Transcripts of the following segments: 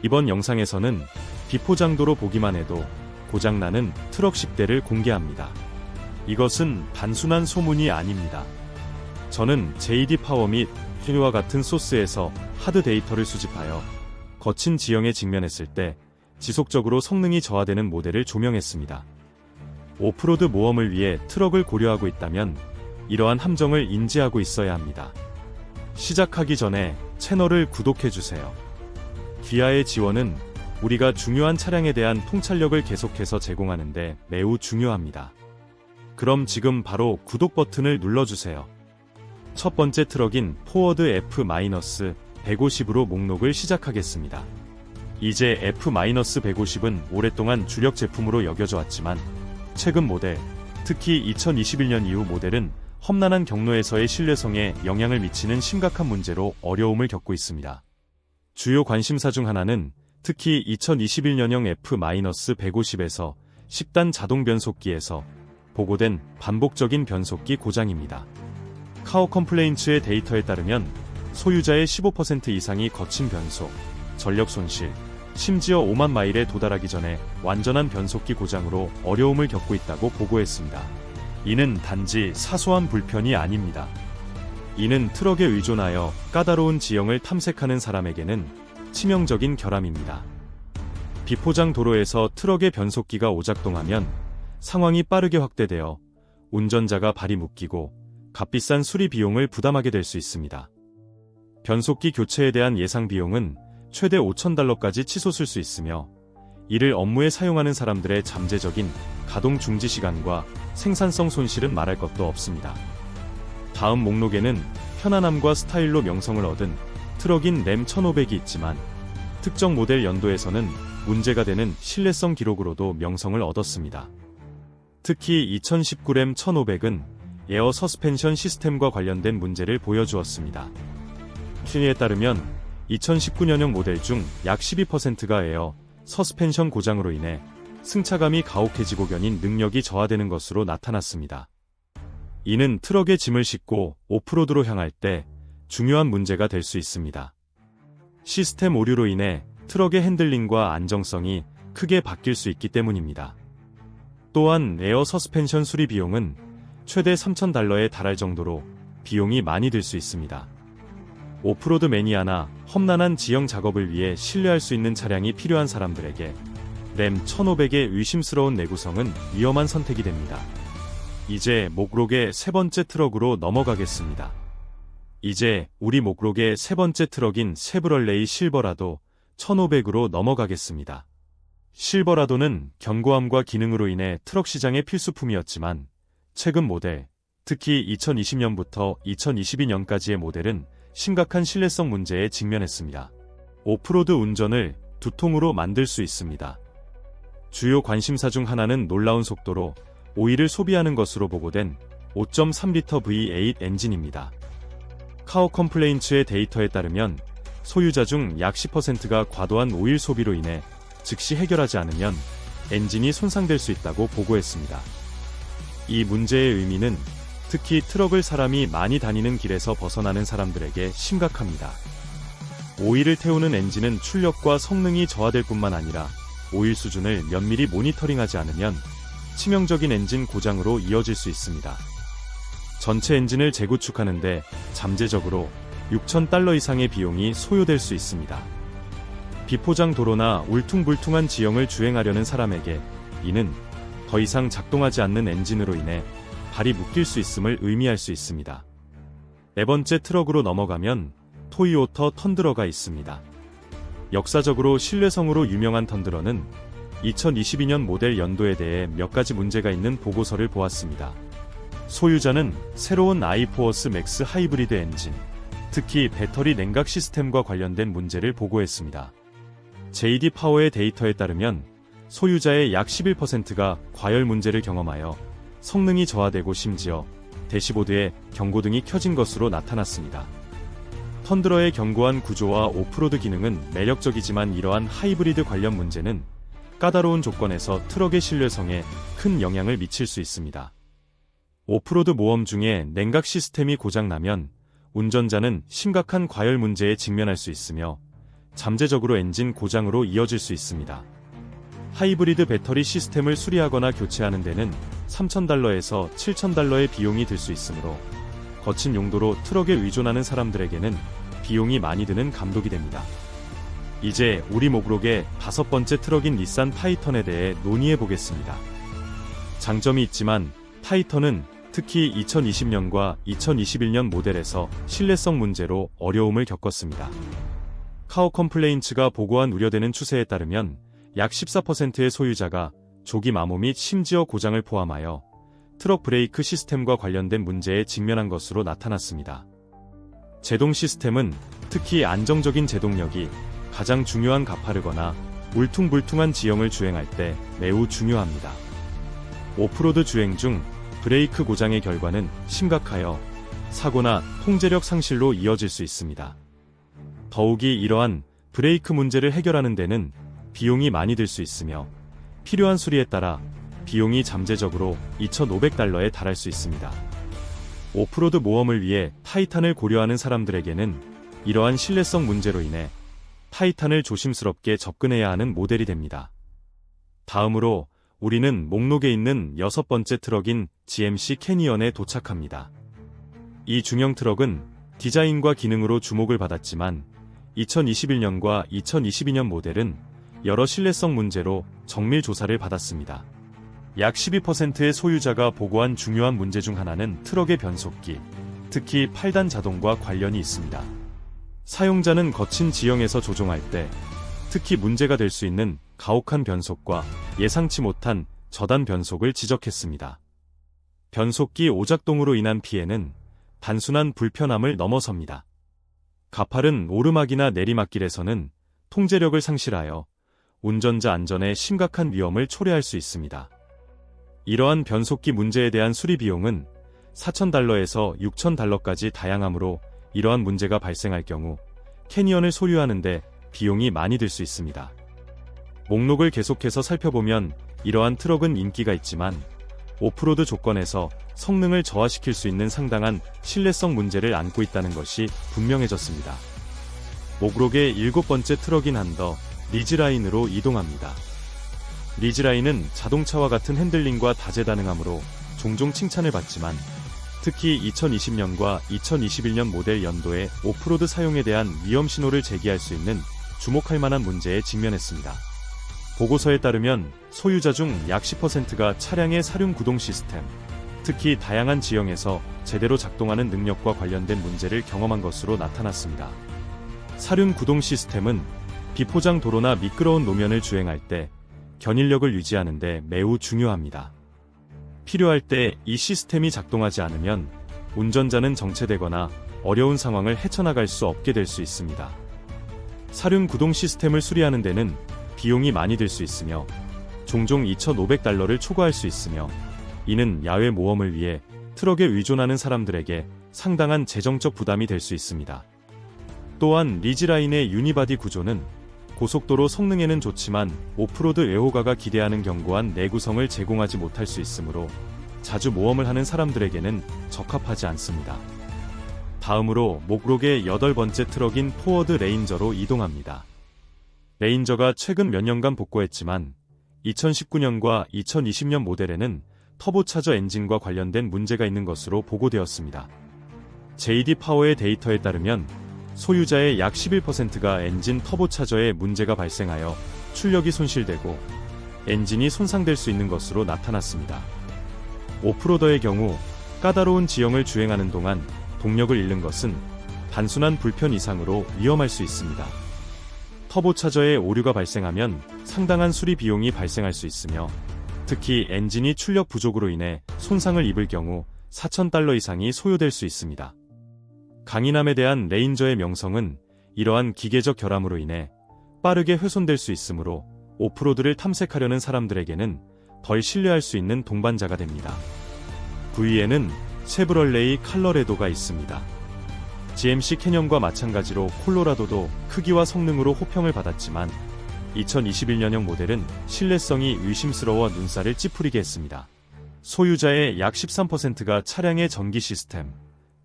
이번 영상에서는 비포장도로 보기만 해도 고장나는 트럭 10대를 공개합니다. 이것은 단순한 소문이 아닙니다. 저는 JD 파워 및 휘와 같은 소스에서 하드 데이터를 수집하여 거친 지형에 직면했을 때 지속적으로 성능이 저하되는 모델을 조명했습니다. 오프로드 모험을 위해 트럭을 고려하고 있다면 이러한 함정을 인지하고 있어야 합니다. 시작하기 전에 채널을 구독해주세요. 기아의 지원은 우리가 중요한 차량에 대한 통찰력을 계속해서 제공하는데 매우 중요합니다. 그럼 지금 바로 구독 버튼을 눌러주세요. 첫 번째 트럭인 포워드 F-150으로 목록을 시작하겠습니다. 이제 F-150은 오랫동안 주력 제품으로 여겨져 왔지만 최근 모델, 특히 2021년 이후 모델은 험난한 경로에서의 신뢰성에 영향을 미치는 심각한 문제로 어려움을 겪고 있습니다. 주요 관심사 중 하나는 특히 2021년형 F-150에서 10단 자동 변속기에서 보고된 반복적인 변속기 고장입니다. 카어 컴플레인츠의 데이터에 따르면 소유자의 15% 이상이 거친 변속, 전력 손실, 심지어 5만 마일에 도달하기 전에 완전한 변속기 고장으로 어려움을 겪고 있다고 보고했습니다. 이는 단지 사소한 불편이 아닙니다. 이는 트럭에 의존하여 까다로운 지형을 탐색하는 사람에게는 치명적인 결함입니다. 비포장 도로에서 트럭의 변속기가 오작동하면 상황이 빠르게 확대되어 운전자가 발이 묶이고 값비싼 수리 비용을 부담하게 될 수 있습니다. 변속기 교체에 대한 예상 비용은 최대 $5,000까지 치솟을 수 있으며 이를 업무에 사용하는 사람들의 잠재적인 가동 중지 시간과 생산성 손실은 말할 것도 없습니다. 다음 목록에는 편안함과 스타일로 명성을 얻은 트럭인 램 1500이 있지만 특정 모델 연도에서는 문제가 되는 신뢰성 기록으로도 명성을 얻었습니다. 특히 2019 램 1500은 에어 서스펜션 시스템과 관련된 문제를 보여주었습니다. 퀴에 따르면 2019년형 모델 중 약 12%가 에어 서스펜션 고장으로 인해 승차감이 가혹해지고 견인 능력이 저하되는 것으로 나타났습니다. 이는 트럭에 짐을 싣고 오프로드로 향할 때 중요한 문제가 될 수 있습니다. 시스템 오류로 인해 트럭의 핸들링과 안정성이 크게 바뀔 수 있기 때문입니다. 또한 에어 서스펜션 수리 비용은 최대 $3,000에 달할 정도로 비용이 많이 들 수 있습니다. 오프로드 매니아나 험난한 지형 작업을 위해 신뢰할 수 있는 차량이 필요한 사람들에게 램 1500의 의심스러운 내구성은 위험한 선택이 됩니다. 이제 목록의 세 번째 트럭으로 넘어가겠습니다. 이제 우리 목록의 세 번째 트럭인 쉐브럴레이 실버라도 1500으로 넘어가겠습니다. 실버라도는 견고함과 기능으로 인해 트럭 시장의 필수품이었지만 최근 모델, 특히 2020년부터 2022년까지의 모델은 심각한 신뢰성 문제에 직면했습니다. 오프로드 운전을 두통으로 만들 수 있습니다. 주요 관심사 중 하나는 놀라운 속도로 오일을 소비하는 것으로 보고된 5.3L V8 엔진입니다. 카어 컴플레인츠의 데이터에 따르면 소유자 중 약 10%가 과도한 오일 소비로 인해 즉시 해결하지 않으면 엔진이 손상될 수 있다고 보고했습니다. 이 문제의 의미는 특히 트럭을 사람이 많이 다니는 길에서 벗어나는 사람들에게 심각합니다. 오일을 태우는 엔진은 출력과 성능이 저하될 뿐만 아니라 오일 수준을 면밀히 모니터링하지 않으면 치명적인 엔진 고장으로 이어질 수 있습니다. 전체 엔진을 재구축하는데 잠재적으로 $6,000 이상의 비용이 소요될 수 있습니다. 비포장 도로나 울퉁불퉁한 지형을 주행하려는 사람에게 이는 더 이상 작동하지 않는 엔진으로 인해 발이 묶일 수 있음을 의미할 수 있습니다. 네 번째 트럭으로 넘어가면 토요타 턴드러가 있습니다. 역사적으로 신뢰성으로 유명한 턴드러는 2022년 모델 연도에 대해 몇 가지 문제가 있는 보고서를 보았습니다. 소유자는 새로운 아이포어스 맥스 하이브리드 엔진, 특히 배터리 냉각 시스템과 관련된 문제를 보고했습니다. JD 파워의 데이터에 따르면 소유자의 약 11%가 과열 문제를 경험하여 성능이 저하되고 심지어 대시보드에 경고등이 켜진 것으로 나타났습니다. 턴드러의 견고한 구조와 오프로드 기능은 매력적이지만 이러한 하이브리드 관련 문제는 까다로운 조건에서 트럭의 신뢰성에 큰 영향을 미칠 수 있습니다. 오프로드 모험 중에 냉각 시스템이 고장나면 운전자는 심각한 과열 문제에 직면할 수 있으며 잠재적으로 엔진 고장으로 이어질 수 있습니다. 하이브리드 배터리 시스템을 수리하거나 교체하는 데는 $3,000에서 $7,000의 비용이 들 수 있으므로 거친 용도로 트럭에 의존하는 사람들에게는 비용이 많이 드는 감독이 됩니다. 이제 우리 목록의 5번째 트럭인 닛산 타이턴에 대해 논의해 보겠습니다. 장점이 있지만 타이턴은 특히 2020년과 2021년 모델에서 신뢰성 문제로 어려움을 겪었습니다. 카어 컴플레인츠가 보고한 우려되는 추세에 따르면 약 14%의 소유자가 조기 마모 및 심지어 고장을 포함하여 트럭 브레이크 시스템과 관련된 문제에 직면한 것으로 나타났습니다. 제동 시스템은 특히 안정적인 제동력이 가장 중요한 가파르거나 울퉁불퉁한 지형을 주행할 때 매우 중요합니다. 오프로드 주행 중 브레이크 고장의 결과는 심각하여 사고나 통제력 상실로 이어질 수 있습니다. 더욱이 이러한 브레이크 문제를 해결하는 데는 비용이 많이 들 수 있으며 필요한 수리에 따라 비용이 잠재적으로 $2,500에 달할 수 있습니다. 오프로드 모험을 위해 타이탄을 고려하는 사람들에게는 이러한 신뢰성 문제로 인해 타이탄을 조심스럽게 접근해야 하는 모델이 됩니다. 다음으로 우리는 목록에 있는 6번째 트럭인 GMC 캐니언에 도착합니다. 이 중형 트럭은 디자인과 기능으로 주목을 받았지만 2021년과 2022년 모델은 여러 신뢰성 문제로 정밀 조사를 받았습니다. 약 12%의 소유자가 보고한 중요한 문제 중 하나는 트럭의 변속기, 특히 8단 자동과 관련이 있습니다. 사용자는 거친 지형에서 조종할 때 특히 문제가 될 수 있는 가혹한 변속과 예상치 못한 저단 변속을 지적했습니다. 변속기 오작동으로 인한 피해는 단순한 불편함을 넘어섭니다. 가파른 오르막이나 내리막길에서는 통제력을 상실하여 운전자 안전에 심각한 위험을 초래할 수 있습니다. 이러한 변속기 문제에 대한 수리 비용은 $4,000에서 $6,000까지 다양하므로 이러한 문제가 발생할 경우 캐니언을 소유하는데 비용이 많이 들 수 있습니다. 목록을 계속해서 살펴보면 이러한 트럭은 인기가 있지만 오프로드 조건에서 성능을 저하시킬 수 있는 상당한 신뢰성 문제를 안고 있다는 것이 분명해졌습니다. 목록의 7번째 트럭인 한더 리즈라인으로 이동합니다. 리즈라인은 자동차와 같은 핸들링과 다재다능하므로 종종 칭찬을 받지만 특히 2020년과 2021년 모델 연도에 오프로드 사용에 대한 위험 신호를 제기할 수 있는 주목할 만한 문제에 직면했습니다. 보고서에 따르면 소유자 중 약 10%가 차량의 사륜 구동 시스템, 특히 다양한 지형에서 제대로 작동하는 능력과 관련된 문제를 경험한 것으로 나타났습니다. 사륜 구동 시스템은 비포장 도로나 미끄러운 노면을 주행할 때 견인력을 유지하는 데 매우 중요합니다. 필요할 때 이 시스템이 작동하지 않으면 운전자는 정체되거나 어려운 상황을 헤쳐나갈 수 없게 될 수 있습니다. 사륜 구동 시스템을 수리하는 데는 비용이 많이 들 수 있으며 종종 $2,500를 초과할 수 있으며 이는 야외 모험을 위해 트럭에 의존하는 사람들에게 상당한 재정적 부담이 될 수 있습니다. 또한 리즈라인의 유니바디 구조는 고속도로 성능에는 좋지만 오프로드 애호가가 기대하는 견고한 내구성을 제공하지 못할 수 있으므로 자주 모험을 하는 사람들에게는 적합하지 않습니다. 다음으로 목록의 8번째 트럭인 포워드 레인저로 이동합니다. 레인저가 최근 몇 년간 복고했지만 2019년과 2020년 모델에는 터보차저 엔진과 관련된 문제가 있는 것으로 보고되었습니다. JD 파워의 데이터에 따르면 소유자의 약 11%가 엔진 터보차저에 문제가 발생하여 출력이 손실되고 엔진이 손상될 수 있는 것으로 나타났습니다. 오프로더의 경우 까다로운 지형을 주행하는 동안 동력을 잃는 것은 단순한 불편 이상으로 위험할 수 있습니다. 터보차저에 오류가 발생하면 상당한 수리 비용이 발생할 수 있으며 특히 엔진이 출력 부족으로 인해 손상을 입을 경우 $4,000 이상이 소요될 수 있습니다. 강인함에 대한 레인저의 명성은 이러한 기계적 결함으로 인해 빠르게 훼손될 수 있으므로 오프로드를 탐색하려는 사람들에게는 덜 신뢰할 수 있는 동반자가 됩니다. V에는 쉐브럴레이 칼러레도가 있습니다. GMC 캐년과 마찬가지로 콜로라도도 크기와 성능으로 호평을 받았지만 2021년형 모델은 신뢰성이 의심스러워 눈살을 찌푸리게 했습니다. 소유자의 약 13%가 차량의 전기 시스템,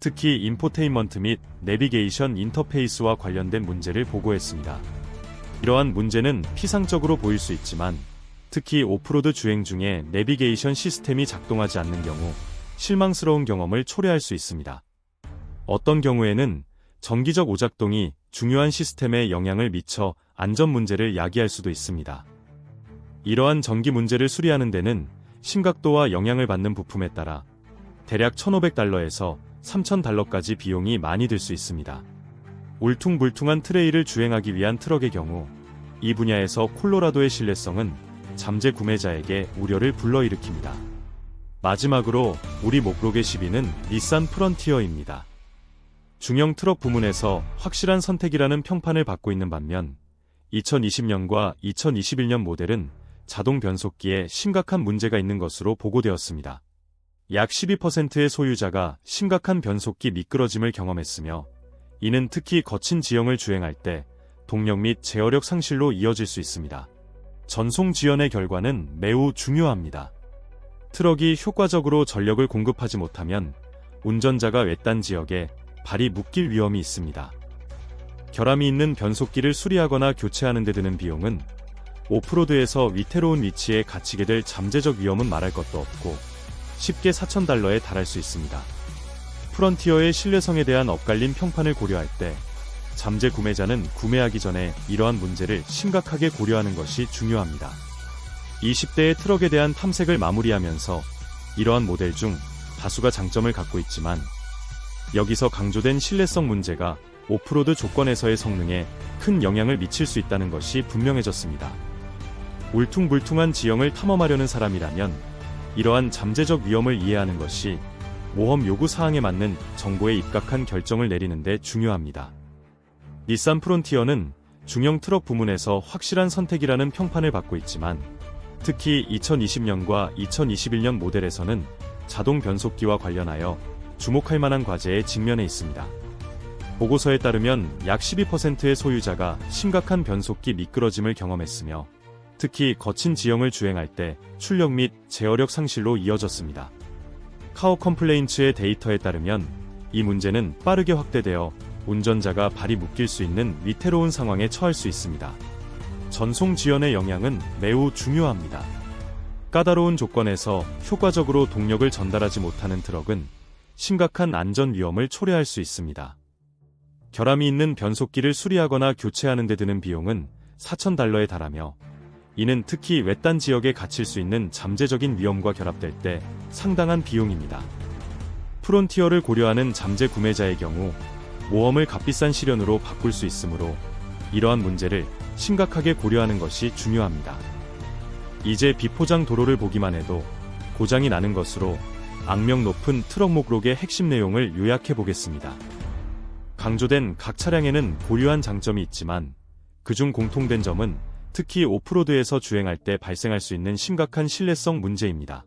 특히 인포테인먼트 및 내비게이션 인터페이스와 관련된 문제를 보고했습니다. 이러한 문제는 피상적으로 보일 수 있지만 특히 오프로드 주행 중에 내비게이션 시스템이 작동하지 않는 경우 실망스러운 경험을 초래할 수 있습니다. 어떤 경우에는 정기적 오작동이 중요한 시스템에 영향을 미쳐 안전 문제를 야기할 수도 있습니다. 이러한 전기 문제를 수리하는 데는 심각도와 영향을 받는 부품에 따라 대략 $1,500에서 $3,000까지 비용이 많이 들 수 있습니다. 울퉁불퉁한 트레일을 주행하기 위한 트럭의 경우 이 분야에서 콜로라도의 신뢰성은 잠재 구매자에게 우려를 불러일으킵니다. 마지막으로 우리 목록의 10위는 닛산 프런티어입니다. 중형 트럭 부문에서 확실한 선택이라는 평판을 받고 있는 반면 2020년과 2021년 모델은 자동 변속기에 심각한 문제가 있는 것으로 보고되었습니다. 약 12%의 소유자가 심각한 변속기 미끄러짐을 경험했으며 이는 특히 거친 지형을 주행할 때 동력 및 제어력 상실로 이어질 수 있습니다. 전송 지연의 결과는 매우 중요합니다. 트럭이 효과적으로 전력을 공급하지 못하면 운전자가 외딴 지역에 발이 묶일 위험이 있습니다. 결함이 있는 변속기를 수리하거나 교체하는 데 드는 비용은 오프로드에서 위태로운 위치에 갇히게 될 잠재적 위험은 말할 것도 없고 쉽게 $4,000에 달할 수 있습니다. 프런티어의 신뢰성에 대한 엇갈린 평판을 고려할 때 잠재 구매자는 구매하기 전에 이러한 문제를 심각하게 고려하는 것이 중요합니다. 20대의 트럭에 대한 탐색을 마무리하면서 이러한 모델 중 다수가 장점을 갖고 있지만 여기서 강조된 신뢰성 문제가 오프로드 조건에서의 성능에 큰 영향을 미칠 수 있다는 것이 분명해졌습니다. 울퉁불퉁한 지형을 탐험하려는 사람이라면 이러한 잠재적 위험을 이해하는 것이 모험 요구 사항에 맞는 정보에 입각한 결정을 내리는 데 중요합니다. 닛산 프론티어는 중형 트럭 부문에서 확실한 선택이라는 평판을 받고 있지만 특히 2020년과 2021년 모델에서는 자동 변속기와 관련하여 주목할 만한 과제에 직면해 있습니다. 보고서에 따르면 약 12%의 소유자가 심각한 변속기 미끄러짐을 경험했으며 특히 거친 지형을 주행할 때 출력 및 제어력 상실로 이어졌습니다. 카어 컴플레인츠의 데이터에 따르면 이 문제는 빠르게 확대되어 운전자가 발이 묶일 수 있는 위태로운 상황에 처할 수 있습니다. 전송 지연의 영향은 매우 중요합니다. 까다로운 조건에서 효과적으로 동력을 전달하지 못하는 트럭은 심각한 안전 위험을 초래할 수 있습니다. 결함이 있는 변속기를 수리하거나 교체하는 데 드는 비용은 $4,000에 달하며 이는 특히 외딴 지역에 갇힐 수 있는 잠재적인 위험과 결합될 때 상당한 비용입니다. 프론티어를 고려하는 잠재 구매자의 경우 모험을 값비싼 시련으로 바꿀 수 있으므로 이러한 문제를 심각하게 고려하는 것이 중요합니다. 이제 비포장 도로를 보기만 해도 고장이 나는 것으로 악명 높은 트럭 목록의 핵심 내용을 요약해 보겠습니다. 강조된 각 차량에는 고유한 장점이 있지만 그중 공통된 점은 특히 오프로드에서 주행할 때 발생할 수 있는 심각한 신뢰성 문제입니다.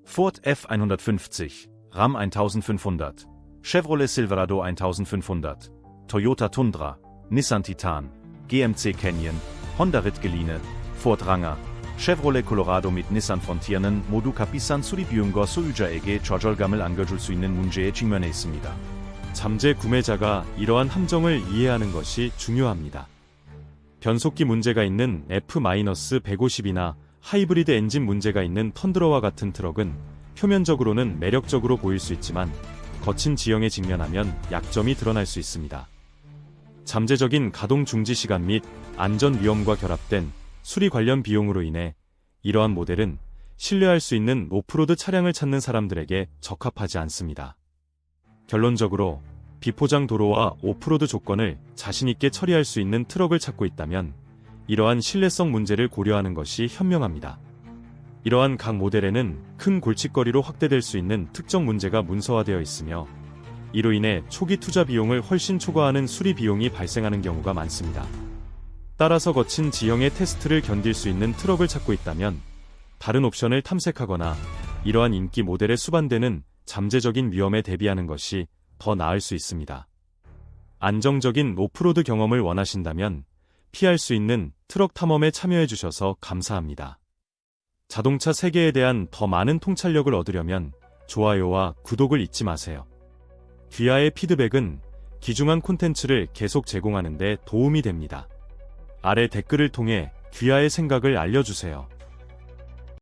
Ford F150, Ram 1500, Chevrolet Silverado 1500, Toyota Tundra, Nissan Titan, GMC Canyon, Honda Ritgeline, Ford Ranger, Chevrolet Colorado 및 Nissan Frontier는 모두 값비싼 수리 비용과 소유자에게 좌절감을 안겨줄 수 있는 문제에 직면해 있습니다. 잠재 구매자가 이러한 함정을 이해하는 것이 중요합니다. 변속기 문제가 있는 F-150이나 하이브리드 엔진 문제가 있는 턴드러와 같은 트럭은 표면적으로는 매력적으로 보일 수 있지만 거친 지형에 직면하면 약점이 드러날 수 있습니다. 잠재적인 가동 중지 시간 및 안전 위험과 결합된 수리 관련 비용으로 인해 이러한 모델은 신뢰할 수 있는 오프로드 차량을 찾는 사람들에게 적합하지 않습니다. 결론적으로 비포장 도로와 오프로드 조건을 자신있게 처리할 수 있는 트럭을 찾고 있다면 이러한 신뢰성 문제를 고려하는 것이 현명합니다. 이러한 각 모델에는 큰 골칫거리로 확대될 수 있는 특정 문제가 문서화되어 있으며 이로 인해 초기 투자 비용을 훨씬 초과하는 수리 비용이 발생하는 경우가 많습니다. 따라서 거친 지형의 테스트를 견딜 수 있는 트럭을 찾고 있다면 다른 옵션을 탐색하거나 이러한 인기 모델에 수반되는 잠재적인 위험에 대비하는 것이 더 나을 수 있습니다. 안정적인 오프로드 경험을 원하신다면 피할 수 있는 트럭 탐험에 참여해 주셔서 감사합니다. 자동차 세계에 대한 더 많은 통찰력을 얻으려면 좋아요와 구독을 잊지 마세요. 귀하의 피드백은 귀중한 콘텐츠를 계속 제공하는 데 도움이 됩니다. 아래 댓글을 통해 귀하의 생각을 알려주세요.